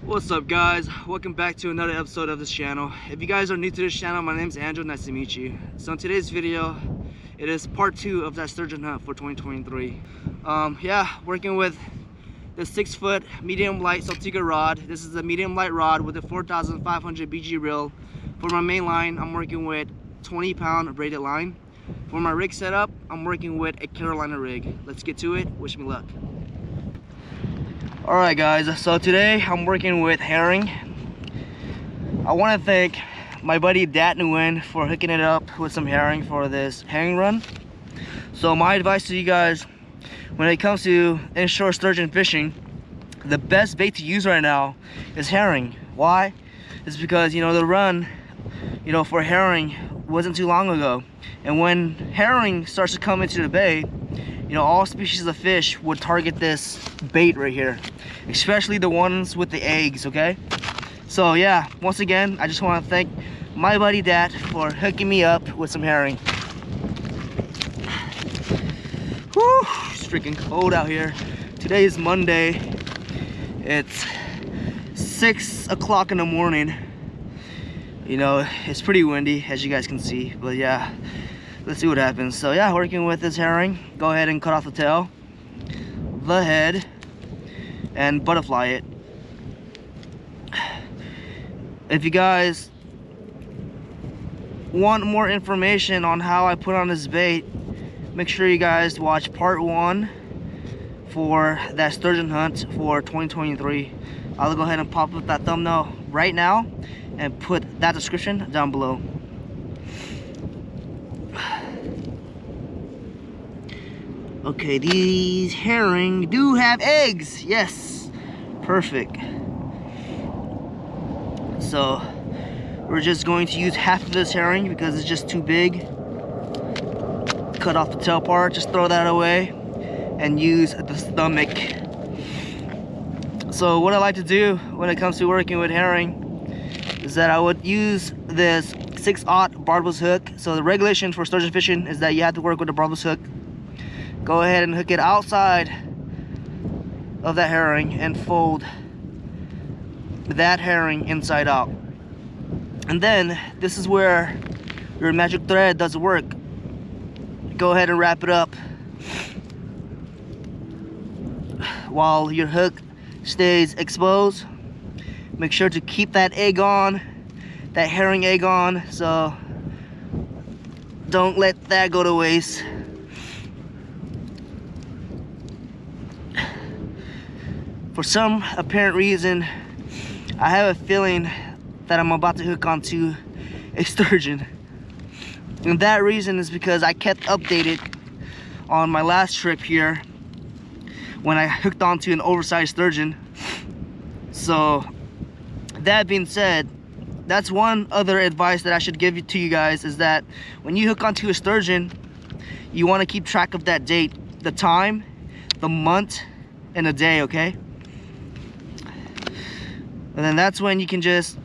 What's up, guys? Welcome back to another episode of this channel. If you guys are new to this channel, my name is Andrew. Nice to meet you. So in today's video, it is part 2 of that sturgeon hunt for 2023. Working with the 6-foot medium light Saltiga rod. This is a medium light rod with a 4,500 BG reel. For my main line, I'm working with 20-pound braided line. For my rig setup, I'm working with a Carolina rig. Let's get to it. Wish me luck. Alright guys, so today I'm working with herring. I want to thank my buddy Dat Nguyen for hooking it up with some herring for this herring run. So my advice to you guys, when it comes to inshore sturgeon fishing, the best bait to use right now is herring. Why? It's because, the run, for herring wasn't too long ago. And when herring starts to come into the bay, all species of fish would target this bait right here, especially the ones with the eggs, okay? So yeah, once again, I just want to thank my buddy Dat for hooking me up with some herring. Whew, it's freaking cold out here. Today is Monday. It's 6 o'clock in the morning. It's pretty windy, as you guys can see, but yeah. Let's see what happens. So yeah, working with this herring, go ahead and cut off the tail, the head, and butterfly it. If you guys want more information on how I put on this bait, make sure you guys watch part 1 for that sturgeon hunt for 2023. I'll go ahead and pop up that thumbnail right now and put that description down below. Okay, these herring do have eggs. Yes, perfect. So we're just going to use half of this herring because it's just too big. Cut off the tail part, just throw that away and use the stomach. So what I like to do when it comes to working with herring is that I would use this 6/0 barbless hook. So the regulation for sturgeon fishing is that you have to work with a barbless hook. Go ahead and hook it outside of that herring and fold that herring inside out. And then this is where your magic thread does the work. Go ahead and wrap it up while your hook stays exposed. Make sure to keep that egg on, that herring egg on, so don't let that go to waste. For some apparent reason, I have a feeling that I'm about to hook onto a sturgeon. And that reason is because I kept updated on my last trip here when I hooked onto an oversized sturgeon. So that being said, that's one other advice that I should give to you guys, is that when you hook onto a sturgeon, you want to keep track of that date, the time, the month, and the day, okay? And then that's when you can just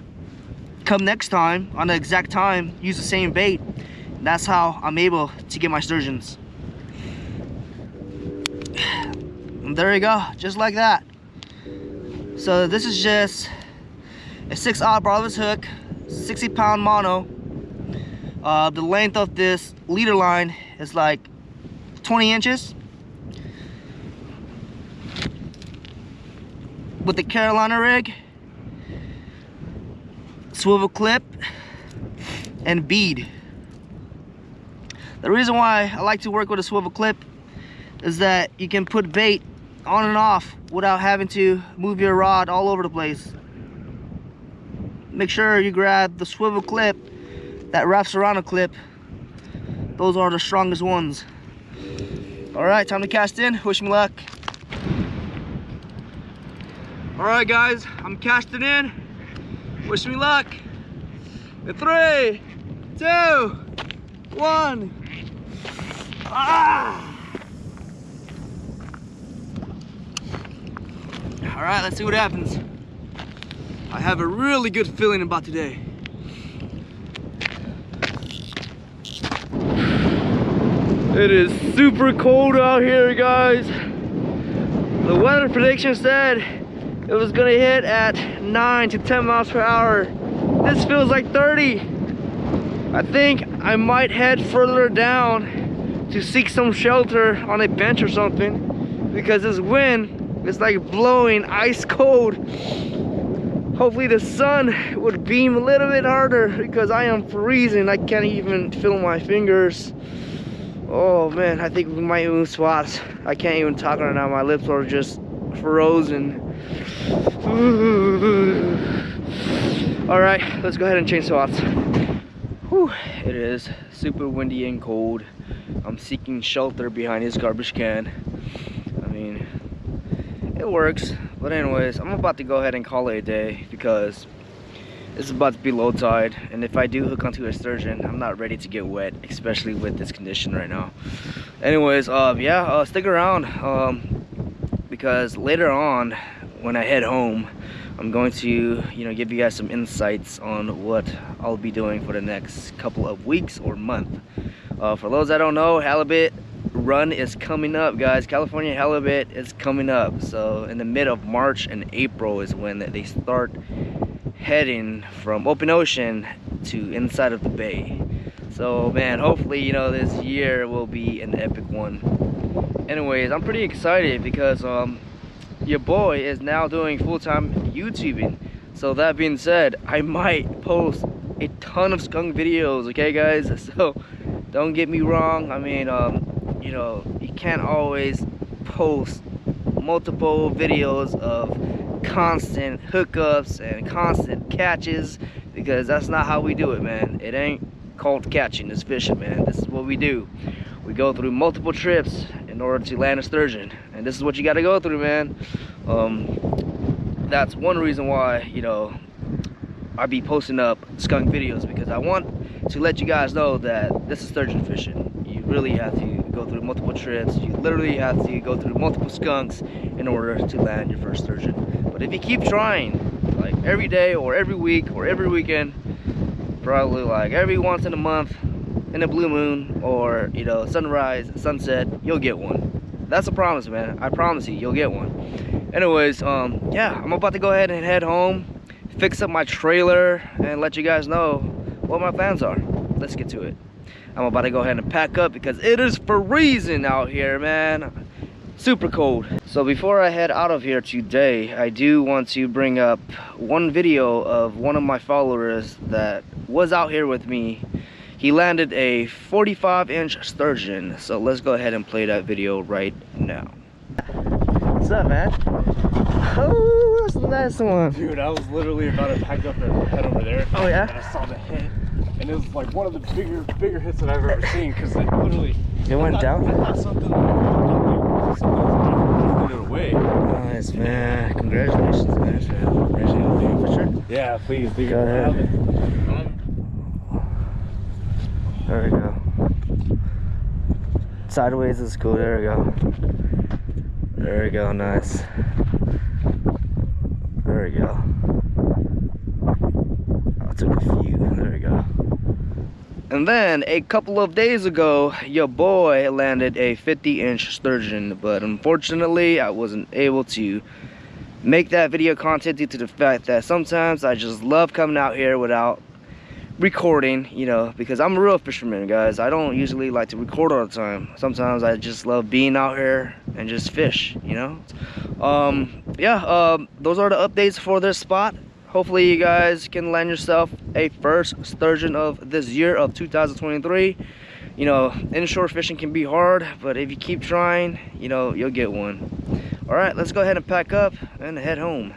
come next time on the exact time, use the same bait. And that's how I'm able to get my sturgeons. And there you go, just like that. So this is just a 6/0 barbless hook, 60-pound mono. The length of this leader line is like 20 inches. With the Carolina rig, swivel clip, and bead. The reason why I like to work with a swivel clip is that you can put bait on and off without having to move your rod all over the place. Make sure you grab the swivel clip that wraps around a clip. Those are the strongest ones. All right, time to cast in. Wish me luck. All right, guys, I'm casting in. Wish me luck. In 3, 2, 1. All right, let's see what happens. I have a really good feeling about today. It is super cold out here, guys. The weather prediction said it was gonna hit at 9 to 10 miles per hour. This feels like 30. I think I might head further down to seek some shelter on a bench or something, because this wind is like blowing ice cold. Hopefully the sun would beam a little bit harder, because I am freezing. I can't even feel my fingers. Oh man, I think we might move spots. I can't even talk right now. My lips are just frozen. All right, let's go ahead and change spots. Whew, it is super windy and cold. I'm seeking shelter behind this garbage can. I mean, it works. But anyways, I'm about to go ahead and call it a day, because it's about to be low tide, and if I do hook onto a sturgeon, I'm not ready to get wet, especially with this condition right now. Anyways, yeah, stick around, because later on when I head home, I'm going to, give you guys some insights on what I'll be doing for the next couple of weeks or month. For those that don't know, halibut run is coming up, guys. California halibut is coming up. So in the mid of March and April is when they start heading from open ocean to inside of the bay. So man, hopefully this year will be an epic one. Anyways, I'm pretty excited because your boy is now doing full-time YouTubing. So that being said, I might post a ton of skunk videos, okay guys? So don't get me wrong, I mean you can't always post multiple videos of constant hookups and constant catches, because that's not how we do it, man. It ain't called catching, it's fishing, man. This is what we do. We go through multiple trips in order to land a sturgeon, and this is what you got to go through, man. That's one reason why I be posting up skunk videos, because I want to let you guys know that this is sturgeon fishing. You really have to go through multiple trips. You literally have to go through multiple skunks in order to land your first sturgeon. But if you keep trying, like every day or every week or every weekend, probably like every once in a month, in a blue moon, or sunrise, sunset, you'll get one. That's a promise, man. I promise you'll get one. Anyways, yeah, I'm about to go ahead and head home, fix up my trailer, and let you guys know what my plans are. Let's get to it. I'm about to go ahead and pack up because it is freezing out here, man. Super cold. So before I head out of here today, I do want to bring up one video of one of my followers that was out here with me. He landed a 45-inch sturgeon. So let's go ahead and play that video right now. What's up, man? Oh, that's a nice one. Dude, I was literally about to pack up and head over there. Oh yeah? And I saw the hit. And it was like one of the bigger hits that I've ever seen, because it literally... It went down? I thought something was going to away. Nice, man. Congratulations, man. Congratulations. For sure? Yeah, please. Go ahead. There we go. Sideways is cool. There we go. There we go. Nice. There we go. I took a few. There we go. And then a couple of days ago, your boy landed a 50-inch sturgeon, but unfortunately I wasn't able to make that video content due to the fact that sometimes I just love coming out here without recording, because I'm a real fisherman, guys. I don't usually like to record all the time. Sometimes I just love being out here and just fish, yeah, those are the updates for this spot. Hopefully you guys can land yourself a first sturgeon of this year of 2023. Inshore fishing can be hard, but if you keep trying, you'll get one. All right, let's go ahead and pack up and head home.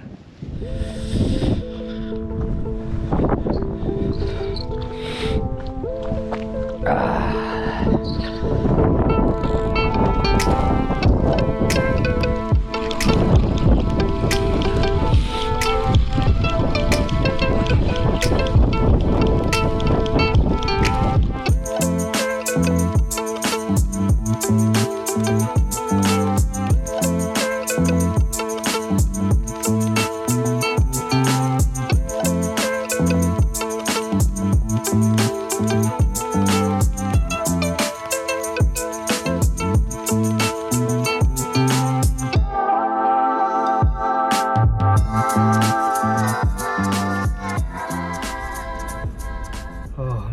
Oh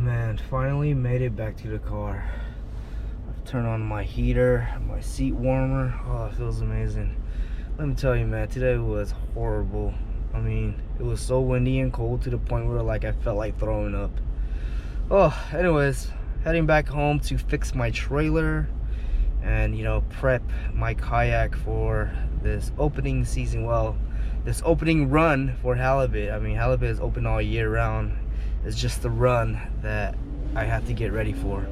man, finally made it back to the car. I've turned on my heater, my seat warmer. Oh, it feels amazing. Let me tell you, man, today was horrible. I mean, it was so windy and cold to the point where like I felt like throwing up. Oh, anyways, heading back home to fix my trailer and, you know, prep my kayak for this opening season. Well, this opening run for halibut. I mean, halibut is open all year round. It's just the run that I have to get ready for.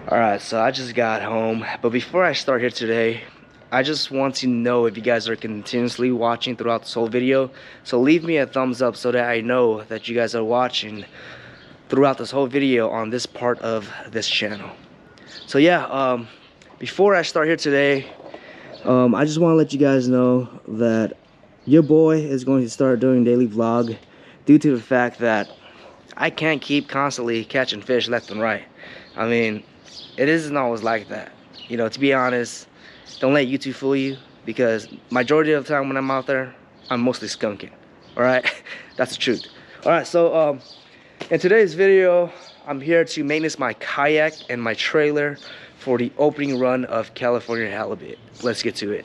Alright, so I just got home, but before I start here today, I just want to know if you guys are continuously watching throughout this whole video. So leave me a thumbs up so that I know that you guys are watching throughout this whole video on this part of this channel. So yeah, before I start here today, I just want to let you guys know that your boy is going to start doing daily vlog due to the fact that I can't keep constantly catching fish left and right. I mean, it isn't always like that. You know, to be honest, don't let YouTube fool you, because majority of the time when I'm out there, I'm mostly skunking. Alright? That's the truth. Alright, so in today's video, I'm here to maintenance my kayak and my trailer for the opening run of California halibut. Let's get to it.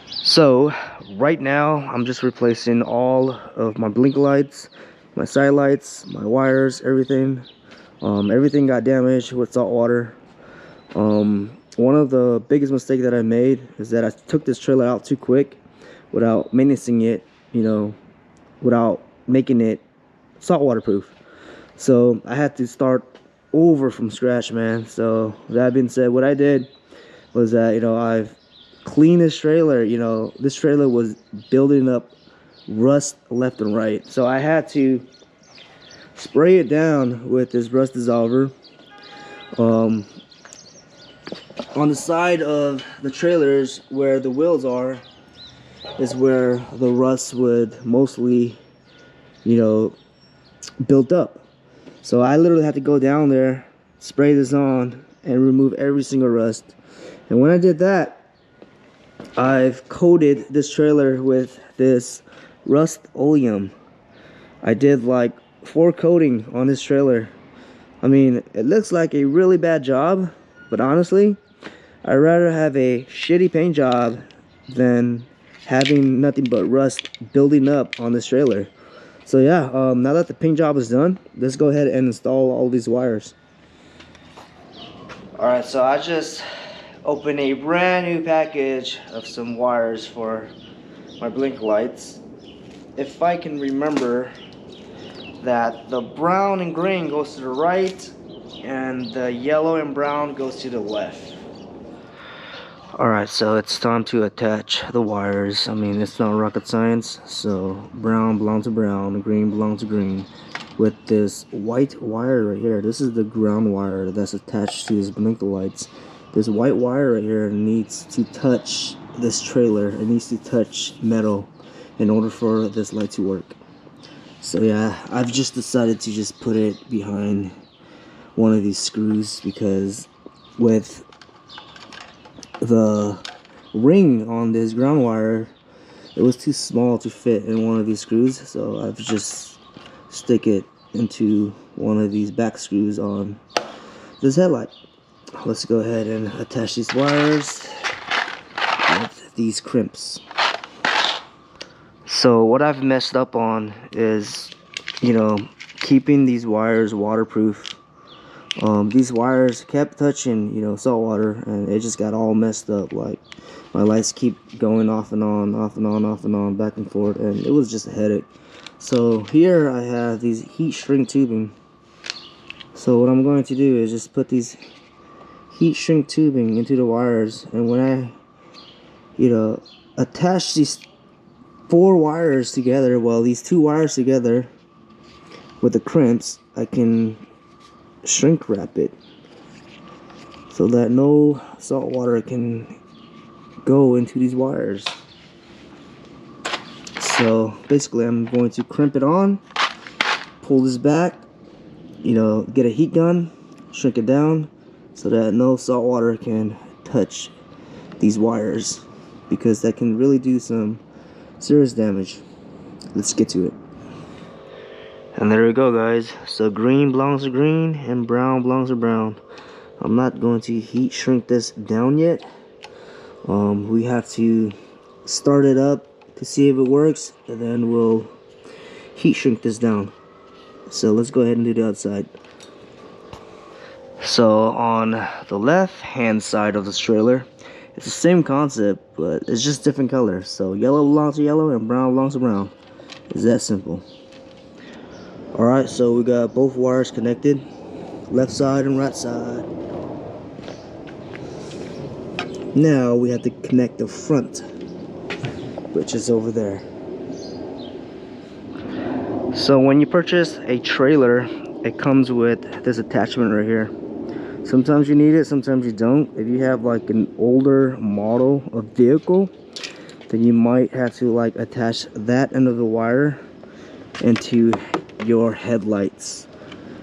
So right now I'm just replacing all of my blink lights, my side lights, my wires, everything. Everything got damaged with salt water. One of the biggest mistakes that I made is that I took this trailer out too quick without maintaining it, you know, without making it saltwater proof. So I had to start over from scratch, man. So that being said, what I did was that, you know, I've clean this trailer. You know, this trailer was building up rust left and right, so I had to spray it down with this rust dissolver. On the side of the trailers where the wheels are is where the rust would mostly, you know, build up. So I literally had to go down there, spray this on, and remove every single rust. And when I did that, I've coated this trailer with this Rust-Oleum. I did like 4 coating on this trailer. I mean, it looks like a really bad job, but honestly, I'd rather have a shitty paint job than having nothing but rust building up on this trailer. So yeah, now that the paint job is done, let's go ahead and install all these wires. Alright, so I just open a brand new package of some wires for my blink lights. If I can remember that the brown and green goes to the right and the yellow and brown goes to the left. Alright, so it's time to attach the wires. I mean, it's not rocket science. So brown belongs to brown, green belongs to green. With this white wire right here, this is the ground wire that's attached to these blink lights. This white wire right here needs to touch this trailer. It needs to touch metal in order for this light to work. So yeah, I've just decided to just put it behind one of these screws, because with the ring on this ground wire, it was too small to fit in one of these screws. So I've just stick it into one of these back screws on this headlight. Let's go ahead and attach these wires with these crimps. So what I've messed up on is, you know, keeping these wires waterproof. These wires kept touching, you know, salt water, and it just got all messed up. Like, my lights keep going off and on, off and on, off and on, back and forth, and it was just a headache. So here I have these heat shrink tubing. So what I'm going to do is just put these heat shrink tubing into the wires, and when I, you know, attach these 4 wires together, well, these 2 wires together with the crimps, I can shrink wrap it so that no salt water can go into these wires. So basically I'm going to crimp it on, pull this back, you know, get a heat gun, shrink it down so that no salt water can touch these wires, because that can really do some Serious damage. Let's get to it. And there we go, guys. So green belongs to green and brown belongs to brown. I'm not going to heat shrink this down yet. We have to start it up to see if it works, and then we'll heat shrink this down. So let's go ahead and do the outside. So on the left hand side of this trailer, it's the same concept, but it's just different colors. So yellow belongs to yellow and brown belongs to brown. It's that simple. Alright, so we got both wires connected, left side and right side. Now we have to connect the front, which is over there. So when you purchase a trailer, it comes with this attachment right here. Sometimes you need it, sometimes you don't. If you have like an older model of vehicle, then you might have to like attach that end of the wire into your headlights,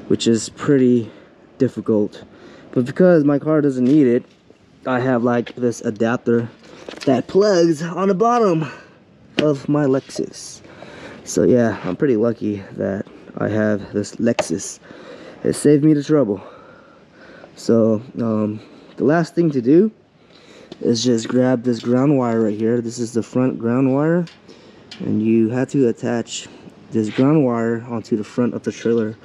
which is pretty difficult. But because my car doesn't need it, I have like this adapter that plugs on the bottom of my Lexus. So yeah, I'm pretty lucky that I have this Lexus. It saved me the trouble. So the last thing to do is just grab this ground wire right here. This is the front ground wire, and you have to attach this ground wire onto the front of the trailer.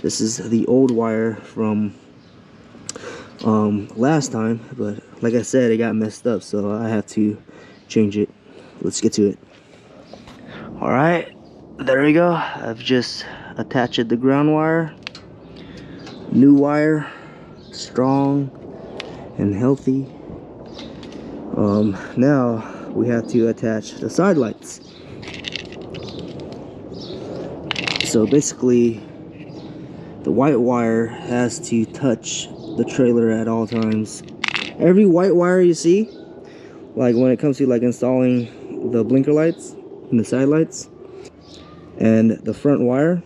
This is the old wire from last time, but like I said, it got messed up, so I have to change it. Let's get to it. Alright, there we go. I've just attached the ground wire. New wire, strong and healthy. Now we have to attach the side lights. So basically, the white wire has to touch the trailer at all times. Every white wire you see, like when it comes to like installing the blinker lights and the side lights and the front wire,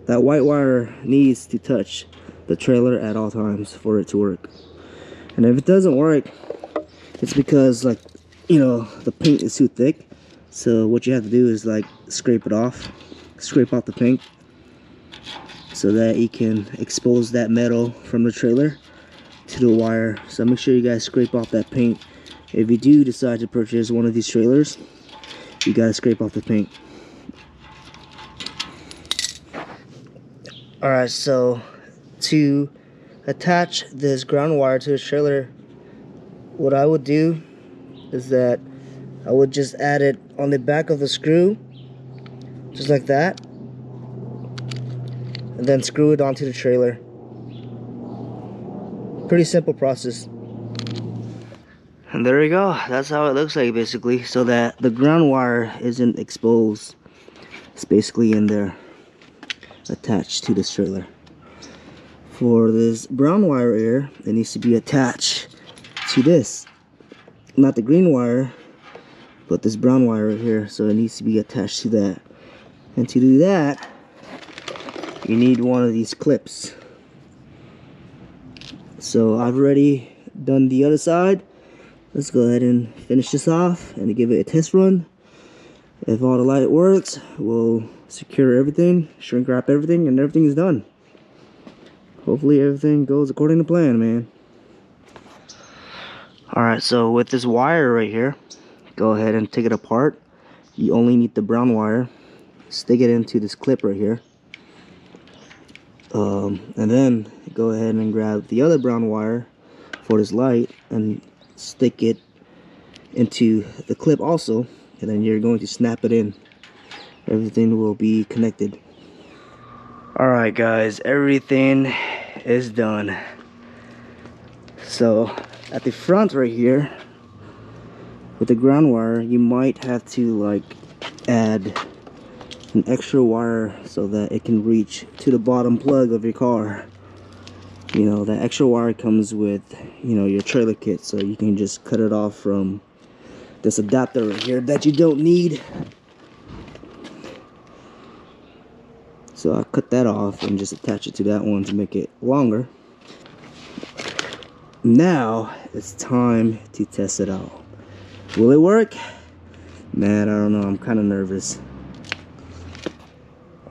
that white wire needs to touch the trailer at all times for it to work. And if it doesn't work, it's because, like, you know, the paint is too thick. So what you have to do is like scrape it off, scrape off the paint, so that you can expose that metal from the trailer to the wire. So make sure you guys scrape off that paint. If you do decide to purchase one of these trailers, you gotta scrape off the paint. Alright, so to attach this ground wire to the trailer, what I would do is that I would just add it on the back of the screw, just like that, and then screw it onto the trailer. Pretty simple process. And there we go. That's how it looks like, basically, so that the ground wire isn't exposed. It's basically in there, attached to this trailer. For this brown wire here, it needs to be attached to this, not the green wire, but this brown wire right here. So it needs to be attached to that, and to do that you need one of these clips. So I've already done the other side. Let's go ahead and finish this off and give it a test run. If all the light works, we'll secure everything, shrink wrap everything, and everything is done. Hopefully everything goes according to plan, man. Alright, so with this wire right here, go ahead and take it apart. You only need the brown wire. Stick it into this clip right here. And then go ahead and grab the other brown wire for this light and stick it into the clip also, and then you're going to snap it in. Everything will be connected. Alright guys, everything is done. So at the front right here with the ground wire, you might have to like add an extra wire so that it can reach to the bottom plug of your car. You know, that extra wire comes with, you know, your trailer kit, so you can just cut it off from this adapter right here that you don't need. So I cut that off and just attach it to that one to make it longer. Now it's time to test it out. Will it work? Man, I don't know, I'm kind of nervous.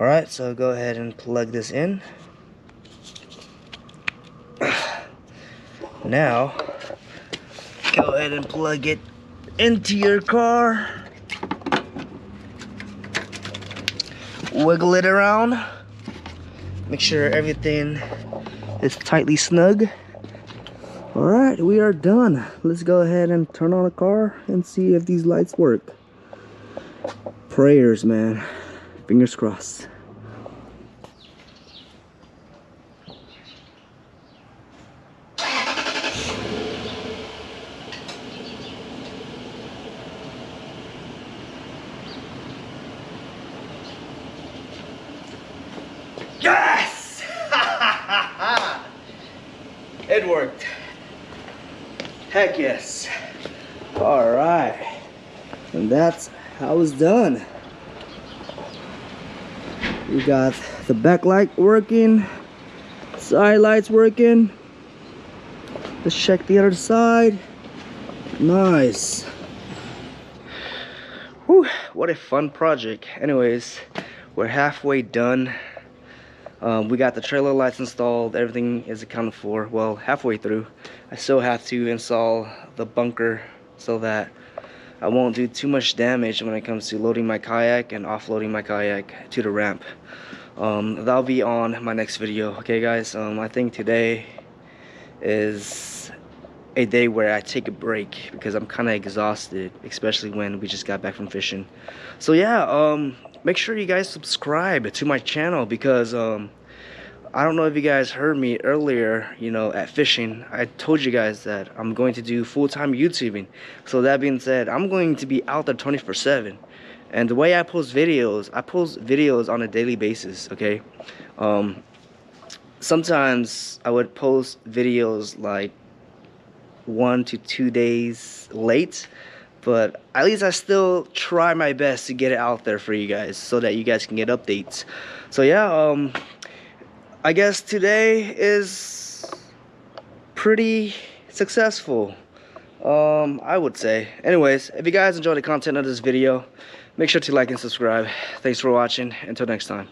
Alright, so go ahead and plug this in. Now, go ahead and plug it into your car. Wiggle it around. Make sure everything is tightly snug. Alright, we are done. Let's go ahead and turn on the car and see if these lights work. Prayers, man. Fingers crossed. Yes! It worked. Heck yes. Alright. And that's how it's done. We got the backlight working, side lights working. Let's check the other side. Nice. Whew, what a fun project. Anyways, we're halfway done. We got the trailer lights installed. Everything is accounted for. Well, halfway through. I still have to install the bunker so that I won't do too much damage when it comes to loading my kayak and offloading my kayak to the ramp. That'll be on my next video. Okay guys, I think today is a day where I take a break because I'm kind of exhausted, especially when we just got back from fishing. So yeah, make sure you guys subscribe to my channel because I don't know if you guys heard me earlier, you know, at fishing. I told you guys that I'm going to do full-time YouTubing. So that being said, I'm going to be out there 24/7. And the way I post videos on a daily basis, okay? Sometimes I would post videos like 1 to 2 days late, but at least I still try my best to get it out there for you guys so that you guys can get updates. So yeah, I guess today is pretty successful, I would say. Anyways, if you guys enjoyed the content of this video, make sure to like and subscribe. Thanks for watching. Until next time.